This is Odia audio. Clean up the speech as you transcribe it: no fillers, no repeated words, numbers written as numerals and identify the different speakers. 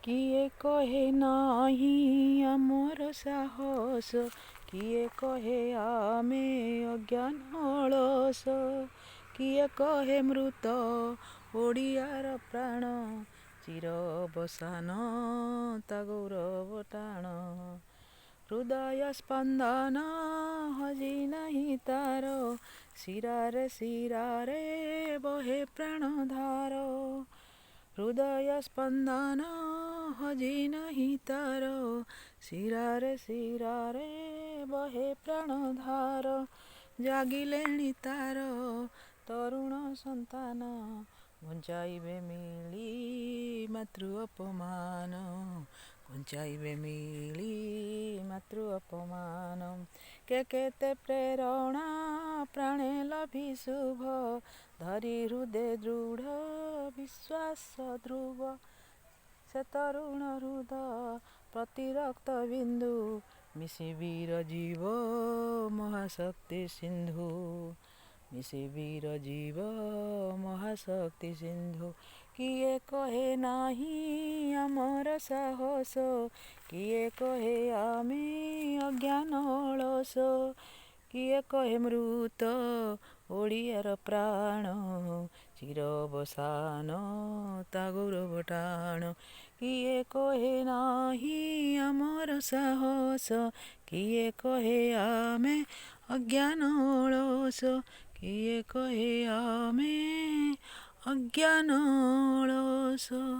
Speaker 1: କିଏ କହେ ନାହିଁ ଆମର ସାହସ, କିଏ କହେ ଆମେ ଅଜ୍ଞାନ ଅଳସ, କିଏ କହେ ମୃତ ଓଡ଼ିଆର ପ୍ରାଣ, ଚିରବସାନ ତା ଗୌରବ ଟାଣ। ହୃଦୟ ସ୍ପନ୍ଦନ ହଜି ନାହିଁ ତାର, ଶିରାରେ ଶିରାରେ ବହେ ପ୍ରାଣ ଧାର। ହୃଦୟ ସ୍ପନ୍ଦନ ହଜି ନାହିଁ ତାର, ଶିରାରେ ଶିରାରେ ବହେ ପ୍ରାଣ ଧାର। ଜାଗିଲେଣି ତାର ତରୁଣ ସନ୍ତାନ, ଘୁଞ୍ଚାଇବେ ମିଳି ମାତୃ ଅପମାନ, ଘୁଞ୍ଚାଇବେ ମିଳି ମାତୃ ଅପମାନ। କେତେ ପ୍ରେରଣା ପ୍ରାଣେ ଲଭି ଶୁଭ, ଧରି ହୃଦେ ଦୃଢ଼ ବିଶ୍ୱାସ ଧ୍ରୁବ। ସେ ତରୁଣ ହୃଦ ପ୍ରତି ରକ୍ତ ବିନ୍ଦୁ, ମିଶି ବୀର ଜୀବ ମହାଶକ୍ତି ସିନ୍ଧୁ, ମିଶି ବୀର ଜୀବ ମହାଶକ୍ତି ସିନ୍ଧୁ। କିଏ କହେ ନାହିଁ ଆମର ସାହସ, କିଏ କହେ ଆମେ ଅଜ୍ଞାନ ଅଳସ, କିଏ କହେ ମୃତ ଓଡ଼ିଆର ପ୍ରାଣ, ଚିରବସାନ ତା ଗୌରବ ଟାଣ। କିଏ କହେ ନାହିଁ ଆମର ସାହସ, କିଏ କହେ ଆମେ ଅଜ୍ଞାନ ଅଳସ, କିଏ କହେ ଆମେ ଅଜ୍ଞାନ ଅଳସ।